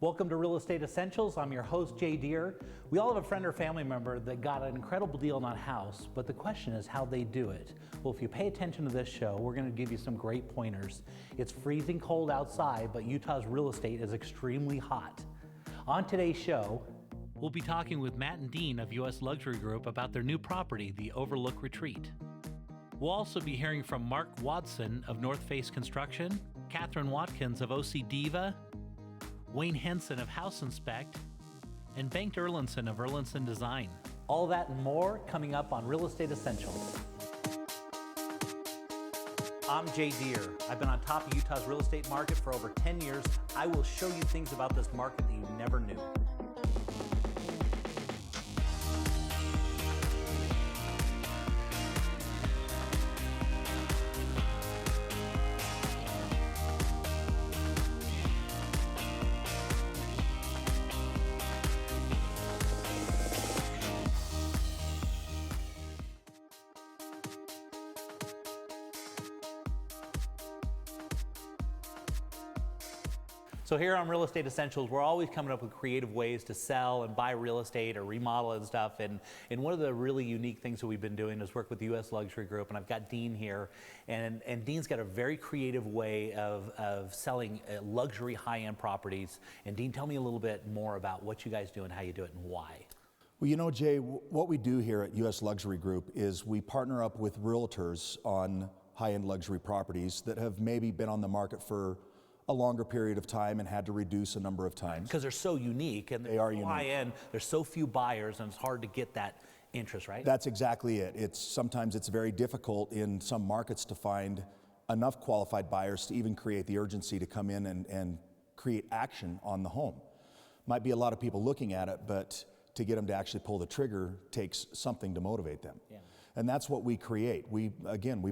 Welcome to Real Estate Essentials. I'm your host, Jay Deere. We all have a friend or family member that got an incredible deal on a house, but the question is how they do it. Well, if you pay attention to this show, we're going to give you some great pointers. It's freezing cold outside, but Utah's real estate is extremely hot. On today's show, we'll be talking with Matt and Dean of U.S. Luxury Group about their new property, the Overlook Retreat. We'll also be hearing from Mark Wadson of Northface Construction, Kathryn Watson of O.C. Diva, Wayne Henson of House Inspect, and Bengt Erlandsson of Erlandsson Design. All that and more coming up on Real Estate Essentials. I'm Jay Deere. I've been on top of Utah's real estate market for over 10 years. I will show you things about this market that you never knew. So here on Real Estate Essentials, we're always coming up with creative ways to sell and buy real estate or remodel and stuff. And one of the really unique things that we've been doing is work with the U.S. Luxury Group. And I've got Dean here. And Dean's got a very creative way of selling luxury high-end properties. And Dean, tell me a little bit more about what you guys do and how you do it and why. Well, you know, Jay, what we do here at U.S. Luxury Group is we partner up with realtors on high-end luxury properties that have maybe been on the market for a longer period of time and had to reduce a number of times. Because they're so unique and they are unique. High-end, there's so few buyers and it's hard to get that interest, right? That's exactly it. Sometimes it's very difficult in some markets to find enough qualified buyers to even create the urgency to come in and create action on the home. Might be a lot of people looking at it, but to get them to actually pull the trigger takes something to motivate them. Yeah. And that's what we create. We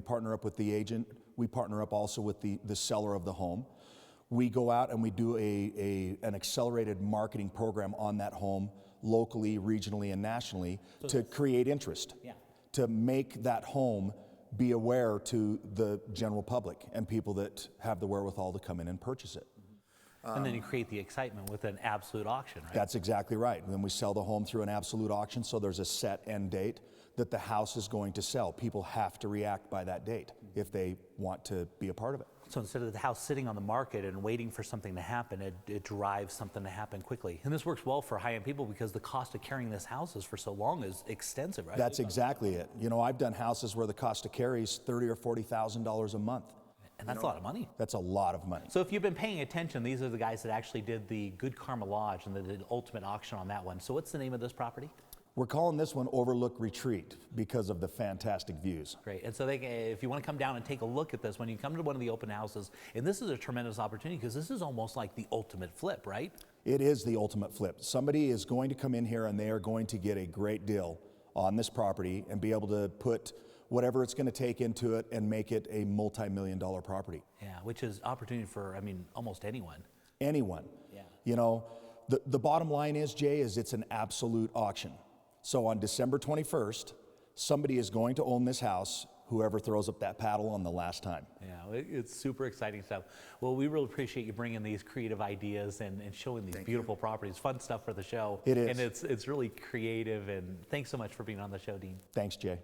partner up with the agent. We partner up also with the seller of the home. We go out and we do an accelerated marketing program on that home locally, regionally, and nationally to create interest, to make that home be aware to the general public and people that have the wherewithal to come in and purchase it. And then you create the excitement with an absolute auction, right? That's exactly right. And then we sell the home through an absolute auction, so there's a set end date that the house is going to sell. People have to react by that date if they want to be a part of it. So instead of the house sitting on the market and waiting for something to happen, it drives something to happen quickly. And this works well for high-end people because the cost of carrying this houses for so long is extensive, right? That's exactly it. You know, I've done houses where the cost to carry is $30,000 or $40,000 a month. And that's a lot of money. That's a lot of money. So if you've been paying attention, these are the guys that actually did the Good Karma Lodge and the ultimate auction on that one. So what's the name of this property? We're calling this one Overlook Retreat because of the fantastic views. Great. And so if you want to come down and take a look at this, when you come to one of the open houses, and this is a tremendous opportunity because this is almost like the ultimate flip, right? It is the ultimate flip. Somebody is going to come in here and they are going to get a great deal on this property and be able to put whatever it's going to take into it and make it a multi-million-dollar property. Yeah, which is opportunity for, almost anyone. Anyone. Yeah. You know, the bottom line is, Jay, is it's an absolute auction. So on December 21st, somebody is going to own this house, whoever throws up that paddle on the last time. Yeah, it's super exciting stuff. Well, we really appreciate you bringing these creative ideas and showing these beautiful properties. Fun stuff for the show. It is. And it's really creative, and thanks so much for being on the show, Dean. Thanks, Jay.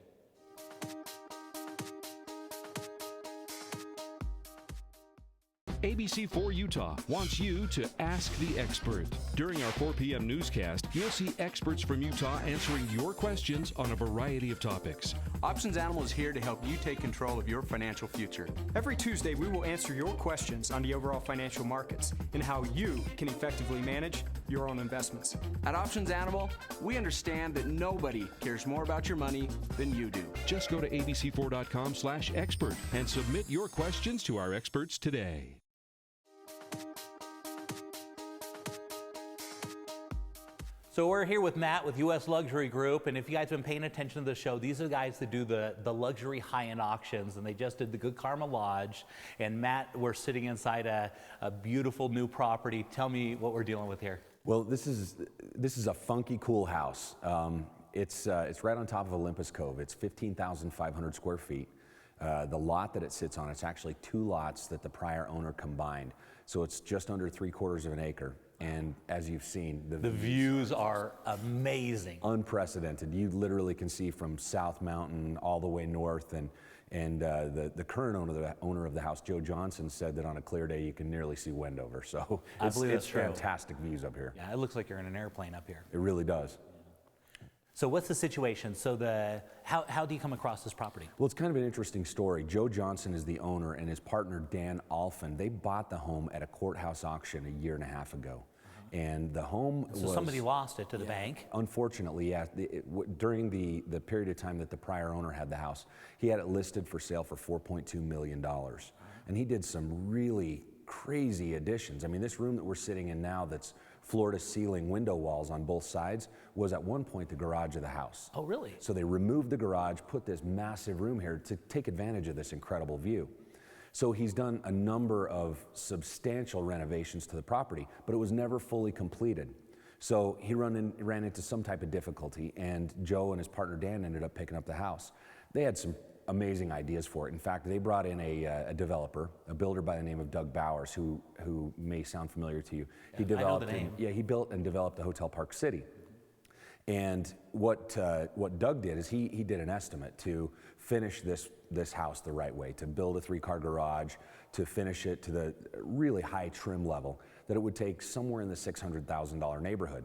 ABC4 Utah wants you to ask the expert. During our 4 p.m. newscast, you'll see experts from Utah answering your questions on a variety of topics. Options Animal is here to help you take control of your financial future. Every Tuesday, we will answer your questions on the overall financial markets and how you can effectively manage your own investments. At Options Animal, we understand that nobody cares more about your money than you do. Just go to abc4.com/expert and submit your questions to our experts today. So we're here with Matt with U.S. Luxury Group, and if you guys have been paying attention to the show, these are the guys that do the luxury high-end auctions, and they just did the Good Karma Lodge. And Matt, we're sitting inside a beautiful new property. Tell me what we're dealing with here. Well, this is a funky, cool house. It's right on top of Olympus Cove. It's 15,500 square feet. The lot that it sits on, it's actually 2 lots that the prior owner combined. So it's just under 3/4 of an acre. And as you've seen, The views are amazing. unprecedented. You literally can see from South Mountain all the way north, and the current owner of the house, Joe Johnson, said that on a clear day you can nearly see Wendover. So I believe it's that's true. fantastic views up here. Yeah, it looks like you're in an airplane up here. It really does. So what's the situation? So how do you come across this property? Well, it's kind of an interesting story. Joe Johnson is the owner, and his partner Dan Alphen, they bought the home at a courthouse auction a year and a half ago. And the home So somebody lost it to the bank? Unfortunately, yeah. During the period of time that the prior owner had the house, he had it listed for sale for $4.2 million. And he did some really crazy additions. I mean, this room that we're sitting in now that's floor-to-ceiling window walls on both sides was at one point the garage of the house. Oh, really? So they removed the garage, put this massive room here to take advantage of this incredible view. So he's done a number of substantial renovations to the property, but it was never fully completed. So he ran into some type of difficulty, and Joe and his partner Dan ended up picking up the house. They had some amazing ideas for it. In fact, they brought in a developer, a builder by the name of Doug Bowers, who may sound familiar to you. Yeah, I know the name. He built and developed the Hotel Park City. And what Doug did is he did an estimate to finish this house the right way, to build a 3-car garage, to finish it to the really high trim level, that it would take somewhere in the $600,000 neighborhood.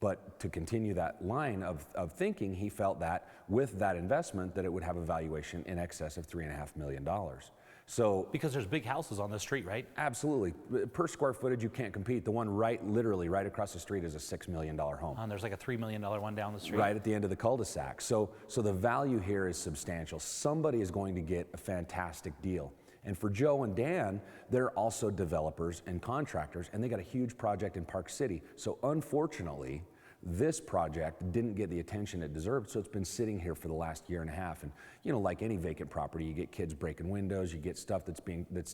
But to continue that line of thinking, he felt that with that investment, that it would have a valuation in excess of $3.5 million. So Because there's big houses on the street, right? absolutely, per square footage, you can't compete. The one literally right across the street is a $6 million home. And there's like a $3 million one down the street. Right at the end of the cul-de-sac. So the value here is substantial. Somebody is going to get a fantastic deal. And for Joe and Dan, they're also developers and contractors, and they got a huge project in Park City. So unfortunately, this project didn't get the attention it deserved, so it's been sitting here for the last year and a half. And you know, like any vacant property, you get kids breaking windows, you get stuff that's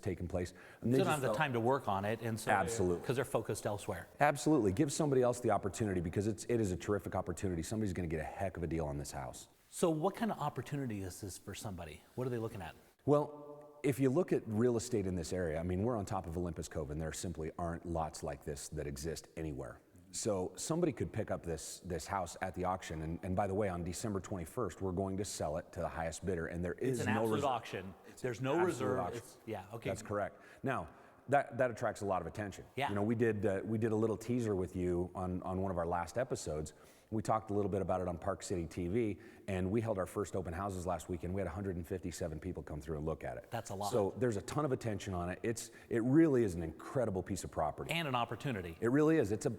taking place. And They don't have the time to work on it, and so Absolutely. because they're focused elsewhere. Absolutely, give somebody else the opportunity, because it is a terrific opportunity. Somebody's going to get a heck of a deal on this house. So what kind of opportunity is this for somebody? What are they looking at? Well, if you look at real estate in this area, I mean, we're on top of Olympus Cove, and there simply aren't lots like this that exist anywhere. So somebody could pick up this house at the auction, and by the way, on December 21st, we're going to sell it to the highest bidder, and there is It's an no absolute auction. There's no absolute reserve. auction. Yeah, okay. That's correct. Now, that attracts a lot of attention. Yeah. You know, we did a little teaser with you on one of our last episodes. We talked a little bit about it on Park City TV, and we held our first open houses last week, and we had 157 people come through and look at it. That's a lot. So there's a ton of attention on it. It really is an incredible piece of property. And an opportunity. It really is. It's a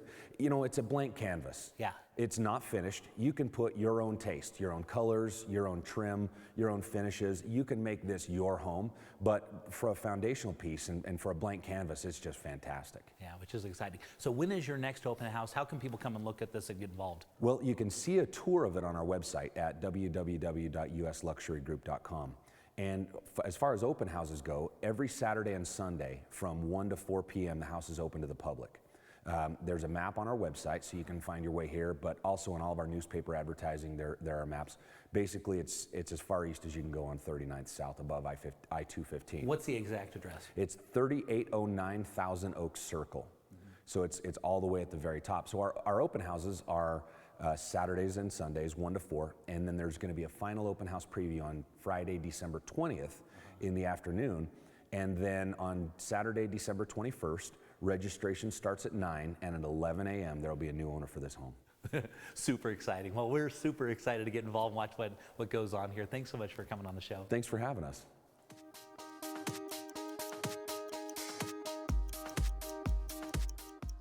blank canvas. Yeah. It's not finished. You can put your own taste, your own colors, your own trim, your own finishes. You can make this your home, but for a foundational piece and for a blank canvas, it's just fantastic. Yeah, which is exciting. So when is your next open house? How can people come and look at this and get involved? Well, you can see a tour of it on our website at www.usluxurygroup.com. And as far as open houses go, every Saturday and Sunday from 1 to 4 p.m., the house is open to the public. There's a map on our website, so you can find your way here, but also in all of our newspaper advertising, there are maps. Basically, it's as far east as you can go on 39th South above I-215. What's the exact address? It's 3809 Thousand Oaks Circle. So it's all the way at the very top. So our open houses are Saturdays and Sundays, 1 to 4, and then there's going to be a final open house preview on Friday, December 20th in the afternoon, and then on Saturday, December 21st, registration starts at 9, and at 11 a.m. there will be a new owner for this home. Super exciting. Well, we're super excited to get involved and watch what goes on here. Thanks so much for coming on the show. Thanks for having us.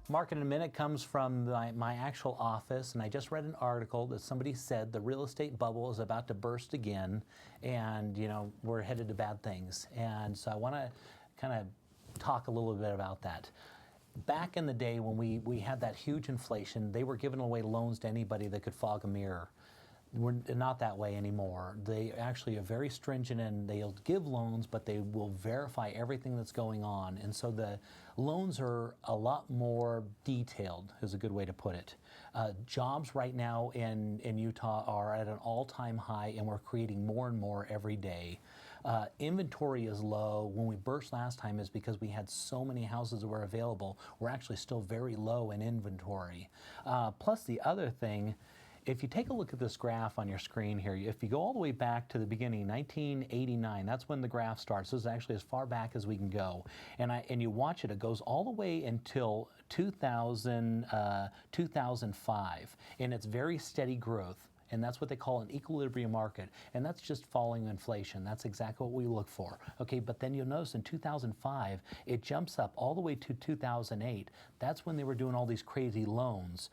Mark in a Minute comes from my actual office, and I just read an article that somebody said the real estate bubble is about to burst again, and you know, we're headed to bad things. And so I want to kind of talk a little bit about that. Back in the day when we had that huge inflation, they were giving away loans to anybody that could fog a mirror. We're not that way anymore. They actually are very stringent, and they'll give loans, but they will verify everything that's going on. And so the loans are a lot more detailed, is a good way to put it. Jobs right now in Utah are at an all-time high, and we're creating more and more every day. Inventory is low. When we burst last time is because we had so many houses that were available. We're actually still very low in inventory. Plus the other thing, if you take a look at this graph on your screen here, if you go all the way back to the beginning, 1989, that's when the graph starts. This is actually as far back as we can go. And you watch it, it goes all the way until 2005. And it's very steady growth. And that's what they call an equilibrium market. And that's just falling inflation. That's exactly what we look for. Okay, but then you'll notice in 2005, it jumps up all the way to 2008. That's when they were doing all these crazy loans.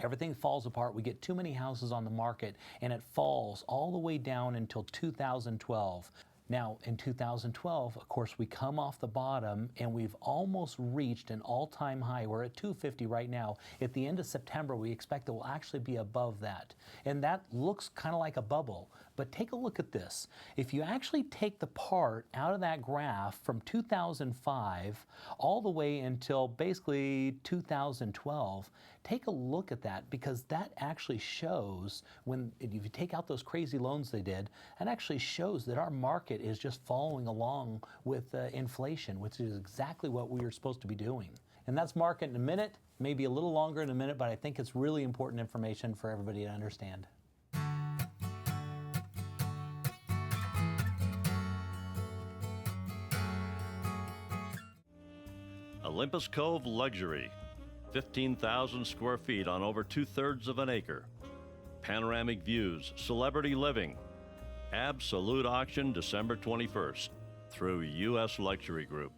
Everything falls apart. We get too many houses on the market, and it falls all the way down until 2012. Now, in 2012, of course, we come off the bottom, and we've almost reached an all-time high. We're at 250 right now. At the end of September, we expect that we'll actually be above that. And that looks kind of like a bubble. But take a look at this. If you actually take the part out of that graph from 2005 all the way until basically 2012, take a look at that, because that actually shows, when if you take out those crazy loans they did, that actually shows that our market is just following along with inflation, which is exactly what we are supposed to be doing. And that's market in a minute, maybe a little longer in a minute, but I think it's really important information for everybody to understand. Olympus Cove Luxury, 15,000 square feet on over 2/3 of an acre. Panoramic views, celebrity living. Absolute auction December 21st through U.S. Luxury Group.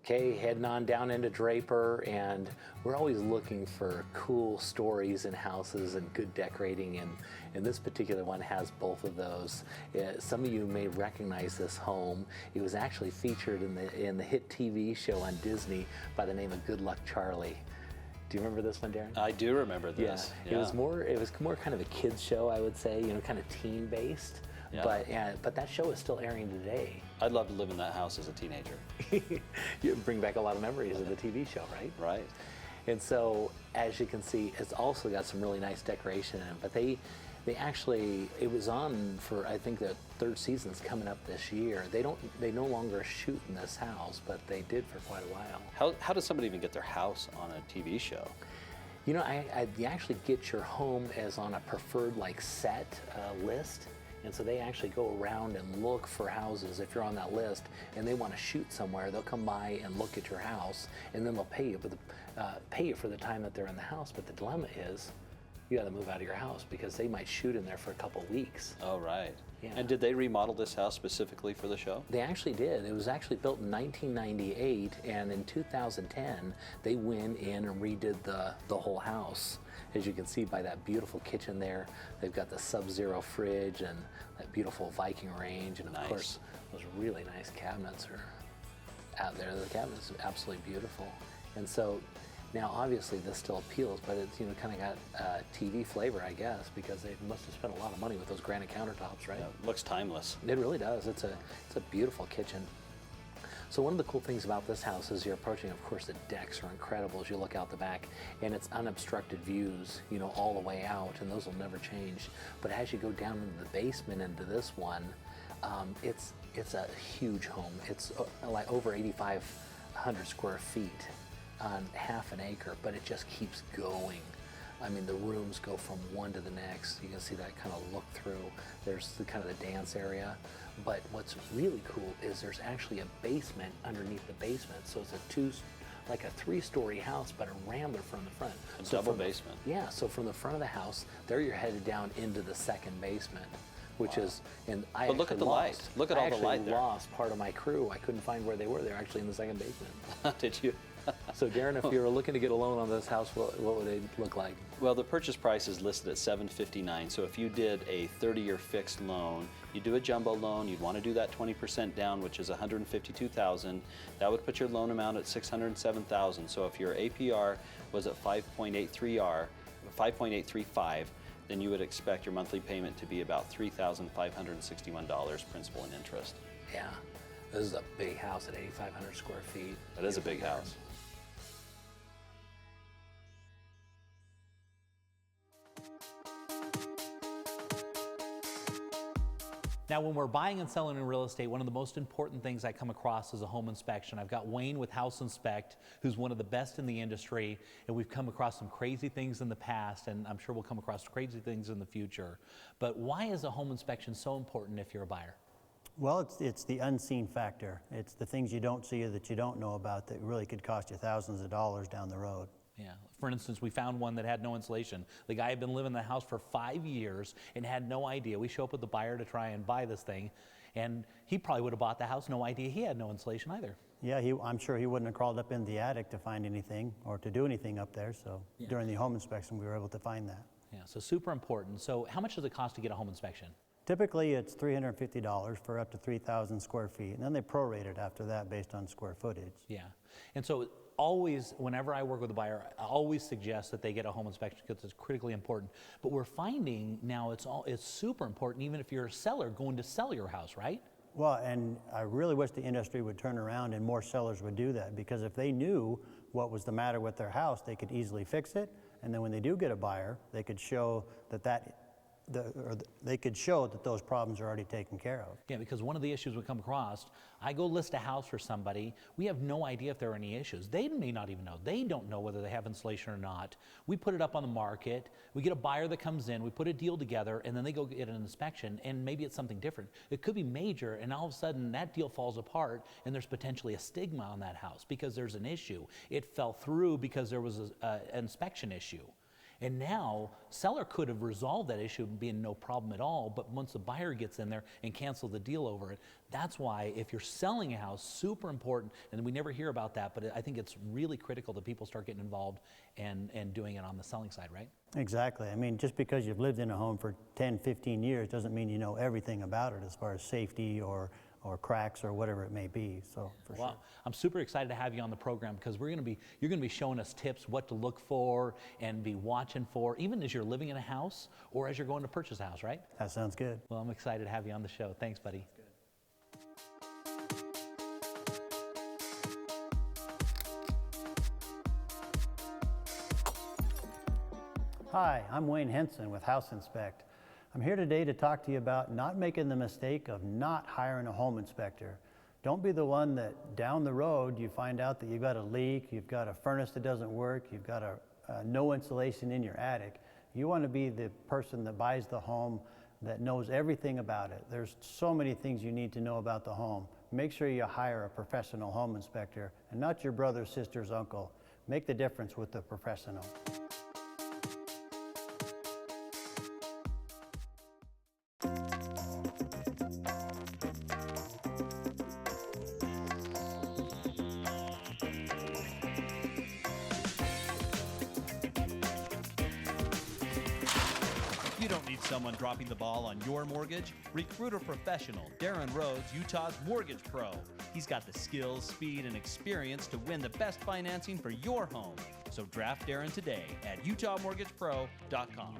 Okay, heading on down into Draper, and we're always looking for cool stories in houses and good decorating, and this particular one has both of those. Some of you may recognize this home. It was actually featured in the hit TV show on Disney by the name of Good Luck Charlie. Do you remember this one, Darren? I do remember this. Yeah. It was more kind of a kids show, I would say, kind of teen based. Yeah. But that show is still airing today. I'd love to live in that house as a teenager. You bring back a lot of memories of the TV show, right? Right. And so, as you can see, it's also got some really nice decoration in it. But they actually, it was on for, I think the third season's coming up this year. They no longer shoot in this house, but they did for quite a while. How does somebody even get their house on a TV show? You actually get your home as on a preferred set list. And so they actually go around and look for houses if you're on that list and they want to shoot somewhere. They'll come by and look at your house, and then they'll pay you for the time that they're in the house. But the dilemma is you got to move out of your house because they might shoot in there for a couple weeks. Oh, right. Yeah. And did they remodel this house specifically for the show? They actually did. It was actually built in 1998, and in 2010 they went in and redid the whole house. As you can see by that beautiful kitchen there, they've got the Sub-Zero fridge and that beautiful Viking range, and of course those really nice cabinets are out there. The cabinets are absolutely beautiful. And so now obviously this still appeals, but it's kind of got TV flavor, I guess, because they must have spent a lot of money with those granite countertops, right? Yeah, it looks timeless. It really does. It's a beautiful kitchen. So one of the cool things about this house is you're approaching, of course, the decks are incredible as you look out the back, and it's unobstructed views, all the way out, and those will never change. But as you go down into the basement into this one, it's a huge home. It's like over 8,500 square feet on half an acre, but it just keeps going. I mean, the rooms go from one to the next. You can see that kind of look through. There's the kind of the dance area. But what's really cool is there's actually a basement underneath the basement. So it's like a 3-story house, but a rambler from the front. A double basement. Yeah, so from the front of the house, there you're headed down into the second basement, which is, and I But look at the light. Look at all the light there. I actually lost part of my crew. I couldn't find where they were. They're actually in the second basement. Did you? So Darren, if you were looking to get a loan on this house, what would it look like? Well, the purchase price is listed at $759. So if you did a 30-year fixed loan, you do a jumbo loan, you'd want to do that 20% down, which is $152,000. That would put your loan amount at $607,000. So if your APR was at 5.835, then you would expect your monthly payment to be about $3,561 principal and interest. Yeah, this is a big house at 8,500 square feet. That is a big house. Now, when we're buying and selling in real estate, one of the most important things I come across is a home inspection. I've got Wayne with House Inspect, who's one of the best in the industry, and we've come across some crazy things in the past, and I'm sure we'll come across crazy things in the future. But why is a home inspection so important if you're a buyer? Well, it's the unseen factor. It's the things you don't see or that you don't know about that really could cost you thousands of dollars down the road. Yeah. For instance, we found one that had no insulation. The guy had been living in the house for 5 years and had no idea. We show up with the buyer to try and buy this thing, and he probably would have bought the house, no idea he had no insulation either. Yeah, I'm sure he wouldn't have crawled up in the attic to find anything or to do anything up there. So during the home inspection, we were able to find that. Yeah, so super important. So how much does it cost to get a home inspection? Typically, it's $350 for up to 3,000 square feet, and then they prorate it after that based on square footage. Yeah, and so always, whenever I work with a buyer, I always suggest that they get a home inspection because it's critically important. But we're finding now it's super important even if you're a seller going to sell your house, right? Well, and I really wish the industry would turn around and more sellers would do that, because if they knew what was the matter with their house, they could easily fix it, and then when they do get a buyer, they could show they could show that those problems are already taken care of. Yeah, because one of the issues we come across, I go list a house for somebody, we have no idea if there are any issues. They may not even know. They don't know whether they have insulation or not. We put it up on the market, we get a buyer that comes in, we put a deal together, and then they go get an inspection, and maybe it's something different. It could be major, and all of a sudden that deal falls apart, and there's potentially a stigma on that house because there's an issue. It fell through because there was an inspection issue. And now, seller could have resolved that issue being no problem at all, but once the buyer gets in there and cancels the deal over it, that's why if you're selling a house, super important, and we never hear about that, but I think it's really critical that people start getting involved and doing it on the selling side, right? Exactly. I mean, just because you've lived in a home for 10, 15 years doesn't mean you know everything about it as far as safety or cracks or whatever it may be. So for sure. I'm super excited to have you on the program because you're going to be showing us tips what to look for and be watching for, even as you're living in a house or as you're going to purchase a house, right? That sounds good. Well, I'm excited to have you on the show. Thanks, buddy. Hi, I'm Wayne Henson with House Inspect. I'm here today to talk to you about not making the mistake of not hiring a home inspector. Don't be the one that down the road you find out that you've got a leak, you've got a furnace that doesn't work, you've got no insulation in your attic. You want to be the person that buys the home that knows everything about it. There's so many things you need to know about the home. Make sure you hire a professional home inspector and not your brother, sister's uncle. Make the difference with the professional. You don't need someone dropping the ball on your mortgage. Recruit a professional, Darren Rhodes, Utah's Mortgage Pro. He's got the skills, speed, and experience to win the best financing for your home. So draft Darren today at utahmortgagepro.com.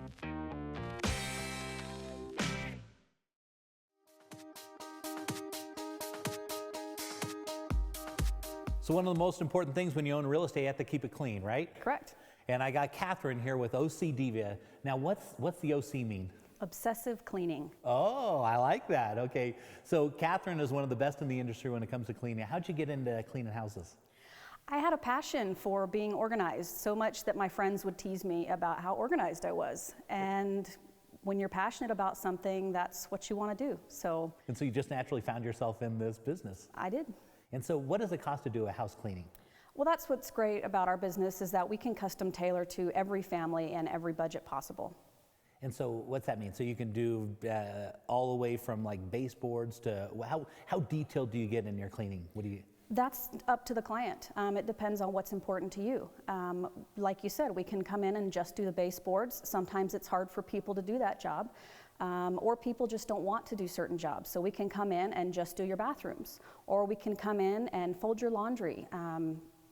So one of the most important things when you own real estate, you have to keep it clean, right? Correct. And I got Kathryn here with O.C. Diva. Now, what's the O.C. mean? Obsessive cleaning. Oh, I like that. Okay. So Kathryn is one of the best in the industry when it comes to cleaning. How'd you get into cleaning houses? I had a passion for being organized, so much that my friends would tease me about how organized I was. And when you're passionate about something, that's what you want to do. And so you just naturally found yourself in this business. I did. And so what does it cost to do a house cleaning? Well, that's what's great about our business, is that we can custom tailor to every family and every budget possible. And so what's that mean? So you can do all the way from like baseboards to, how detailed do you get in your cleaning? What do you? That's up to the client. It depends on what's important to you. Like you said, we can come in and just do the baseboards. Sometimes it's hard for people to do that job, or people just don't want to do certain jobs. So we can come in and just do your bathrooms, or we can come in and fold your laundry.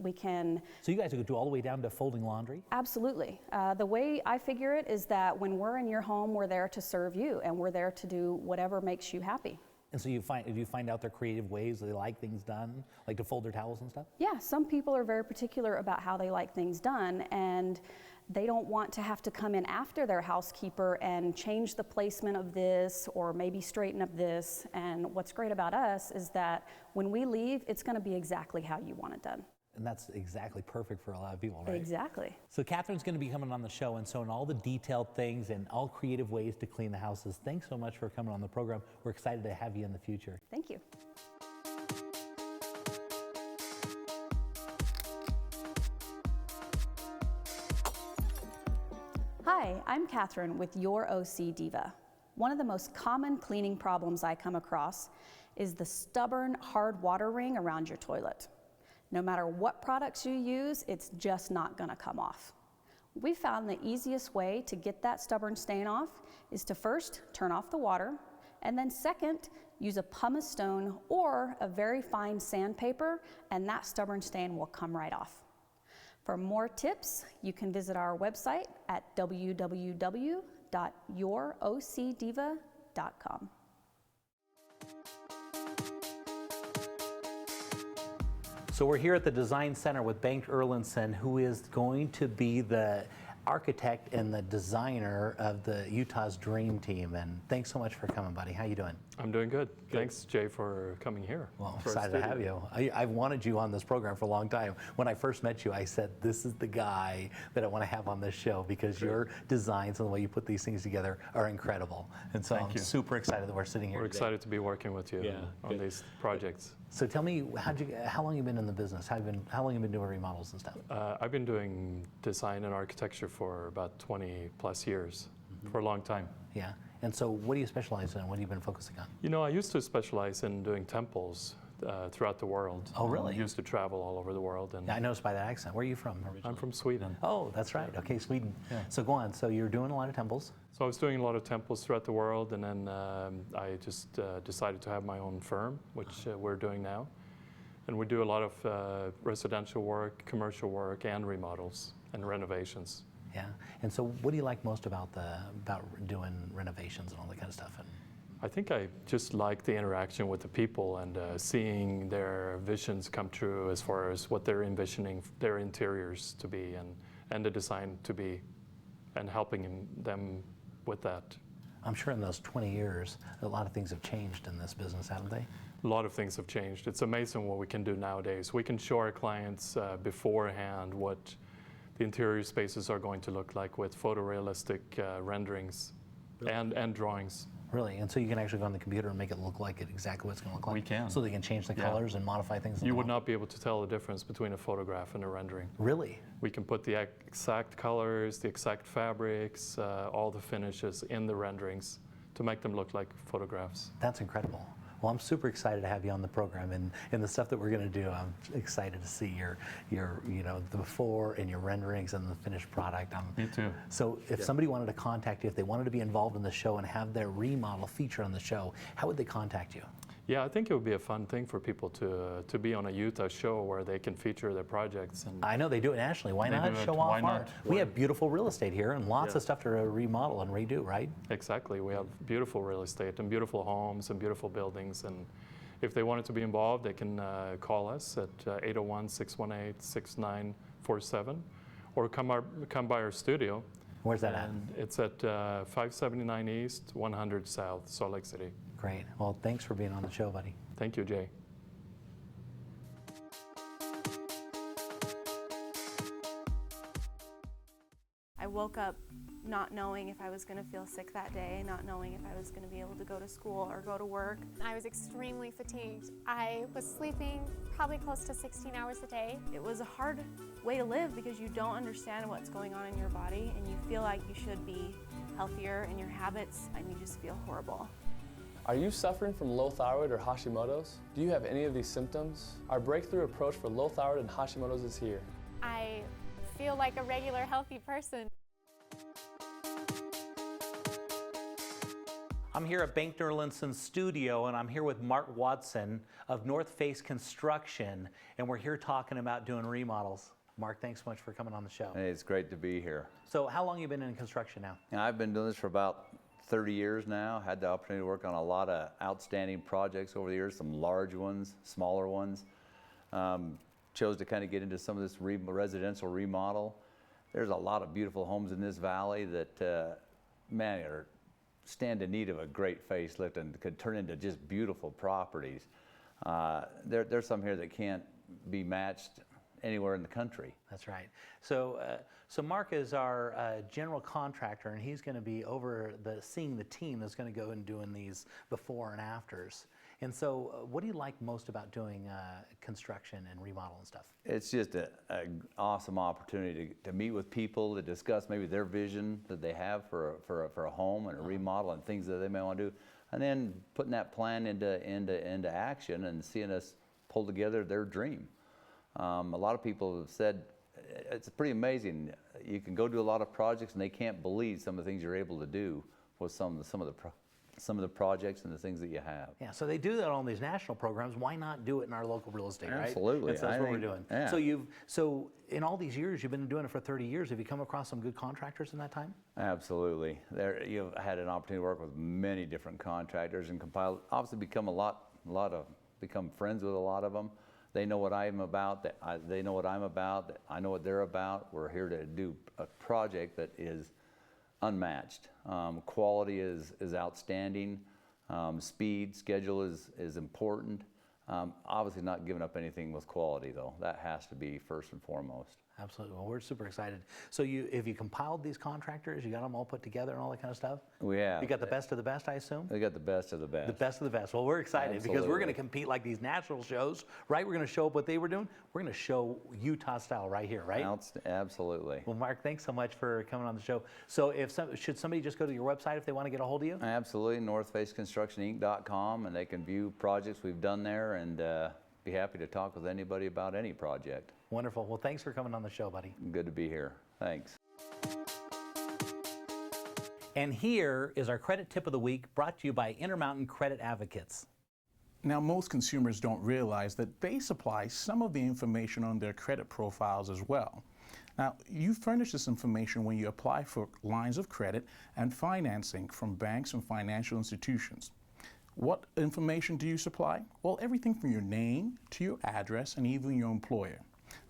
We can. So you guys could do all the way down to folding laundry? Absolutely. The way I figure it is that when we're in your home, we're there to serve you, and we're there to do whatever makes you happy. And so you find out their creative ways, they like things done, like to fold their towels and stuff? Yeah, some people are very particular about how they like things done, and they don't want to have to come in after their housekeeper and change the placement of this or maybe straighten up this. And what's great about us is that when we leave, it's going to be exactly how you want it done. And that's exactly perfect for a lot of people, right? Exactly. So Kathryn's going to be coming on the show and showing all the detailed things and all creative ways to clean the houses. Thanks so much for coming on the program. We're excited to have you in the future. Thank you. Hi, I'm Kathryn with your O.C. Diva. One of the most common cleaning problems I come across is the stubborn, hard water ring around your toilet. No matter what products you use, it's just not gonna come off. We found the easiest way to get that stubborn stain off is to first turn off the water, and then second, use a pumice stone or a very fine sandpaper, and that stubborn stain will come right off. For more tips, you can visit our website at www.yourocdiva.com. So we're here at the Design Center with Bengt Erlandsson, who is going to be the architect and the designer of the Utah's Dream Team. And thanks so much for coming, buddy. How you doing? I'm doing good. Thanks, Jay, for coming here. Well, excited to have you. I've wanted you on this program for a long time. When I first met you, I said, this is the guy that I want to have on this show because your designs and the way you put these things together are incredible. And so I'm super excited that we're sitting here We're today. excited to be working with you on these projects. So tell me, how long you been in the business? How long have you been doing remodels and stuff? I've been doing design and architecture for about 20 plus years, for a long time. Yeah. And so what do you specialize in? What have you been focusing on? You know, I used to specialize in doing temples throughout the world. Oh, really? I used to travel all over the world. And yeah, I noticed by that accent. Where are you from originally? I'm from Sweden. Oh, that's right. Okay, Sweden. Yeah. So go on. So you're doing a lot of temples. So I was doing a lot of temples throughout the world, and then I just decided to have my own firm, which we're doing now. And we do a lot of residential work, commercial work, and remodels and renovations. Yeah. And so what do you like most about doing renovations and all that kind of stuff? And I think I just like the interaction with the people and seeing their visions come true as far as what they're envisioning their interiors to be and the design to be, and helping them with that. I'm sure in those 20 years, a lot of things have changed in this business, haven't they? A lot of things have changed. It's amazing what we can do nowadays. We can show our clients beforehand what the interior spaces are going to look like with photorealistic renderings and drawings. Really? And so you can actually go on the computer and make it look like exactly what it's going to look like? We can. So they can change the colors and modify things? You would not be able to tell the difference between a photograph and a rendering. Really? We can put the exact colors, the exact fabrics, all the finishes in the renderings to make them look like photographs. That's incredible. Well, I'm super excited to have you on the program, and the stuff that we're going to do, I'm excited to see your the before and your renderings and the finished product. Me too. So if somebody wanted to contact you, if they wanted to be involved in the show and have their remodel featured on the show, how would they contact you? Yeah, I think it would be a fun thing for people to be on a Utah show where they can feature their projects. And I know they do it nationally. Why not show off art? We have beautiful real estate here and lots of stuff to remodel and redo, right? Exactly. We have beautiful real estate and beautiful homes and beautiful buildings. And if they wanted to be involved, they can call us at 801-618-6947 or come by our studio. Where's that at? It's at 579 East, 100 South, Salt Lake City. Great. Well, thanks for being on the show, buddy. Thank you, Jay. I woke up not knowing if I was going to feel sick that day, not knowing if I was going to be able to go to school or go to work. I was extremely fatigued. I was sleeping probably close to 16 hours a day. It was a hard way to live because you don't understand what's going on in your body and you feel like you should be healthier in your habits and you just feel horrible. Are you suffering from low thyroid or Hashimoto's? Do you have any of these symptoms? Our breakthrough approach for low thyroid and Hashimoto's is here. I feel like a regular healthy person. I'm here at Bengt Erlandsson's studio, and I'm here with Mark Wadson of Northface Construction, and we're here talking about doing remodels. Mark, thanks so much for coming on the show. Hey, it's great to be here. So how long have you been in construction now? I've been doing this for about 30 years now. Had the opportunity to work on a lot of outstanding projects over the years, some large ones, smaller ones. Chose to kind of get into some of this residential remodel. there's a lot of beautiful homes in this valley that, man, stand in need of a great facelift and could turn into just beautiful properties. There's some here that can't be matched anywhere in the country. That's right. So, so Mark is our general contractor, and he's going to be seeing the team that's going to go and doing these before and afters. And so, what do you like most about doing construction and remodel and stuff? It's just an awesome opportunity to meet with people, to discuss maybe their vision that they have for a home and a remodel and things that they may want to do, and then putting that plan into action and seeing us pull together their dream. A lot of people have said it's pretty amazing. You can go do a lot of projects and they can't believe some of the things you're able to do with some of the projects and the things that you have. Yeah, so they do that on these national programs. Why not do it in our local real estate, right? Absolutely. That's what we're doing. Yeah. So in all these years, you've been doing it for 30 years. Have you come across some good contractors in that time? Absolutely. You've had an opportunity to work with many different contractors and obviously become friends with a lot of them. They know what I'm about, they know what I'm about, I know what they're about. We're here to do a project that is unmatched. Quality is outstanding. Speed, schedule is important. Obviously not giving up anything with quality though. That has to be first and foremost. Absolutely. Well, we're super excited. So have you compiled these contractors? You got them all put together and all that kind of stuff? We have. You got the best of the best, I assume? We got the best of the best. The best of the best. Well, we're excited because we're going to compete like these national shows, right? We're going to show up what they were doing. We're going to show Utah style right here, right? Absolutely. Well, Mark, thanks so much for coming on the show. So should somebody just go to your website if they want to get a hold of you? Absolutely. NorthfaceConstructionInc.com, and they can view projects we've done there and be happy to talk with anybody about any project. Wonderful. Well, thanks for coming on the show, buddy. Good to be here. Thanks. And here is our credit tip of the week, brought to you by Intermountain Credit Advocates. Now, most consumers don't realize that they supply some of the information on their credit profiles as well. Now, you furnish this information when you apply for lines of credit and financing from banks and financial institutions. What information do you supply? Well, everything from your name to your address and even your employer.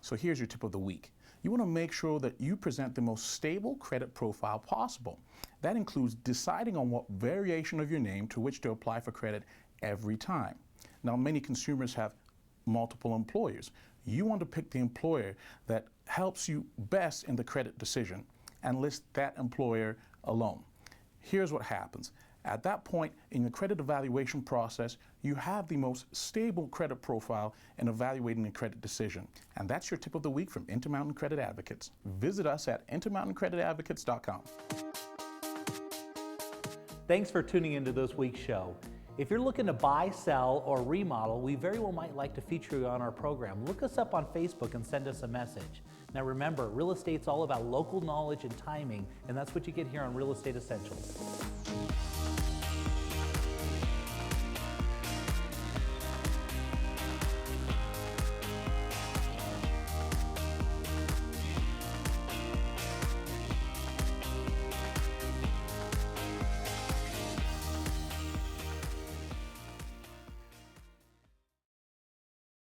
So here's your tip of the week. You want to make sure that you present the most stable credit profile possible. That includes deciding on what variation of your name to which to apply for credit every time. Now, many consumers have multiple employers. You want to pick the employer that helps you best in the credit decision and list that employer alone. Here's what happens. At that point in the credit evaluation process, you have the most stable credit profile in evaluating a credit decision. And that's your tip of the week from Intermountain Credit Advocates. Visit us at intermountaincreditadvocates.com. Thanks for tuning into this week's show. If you're looking to buy, sell, or remodel, we very well might like to feature you on our program. Look us up on Facebook and send us a message. Now remember, real estate's all about local knowledge and timing, and that's what you get here on Real Estate Essentials.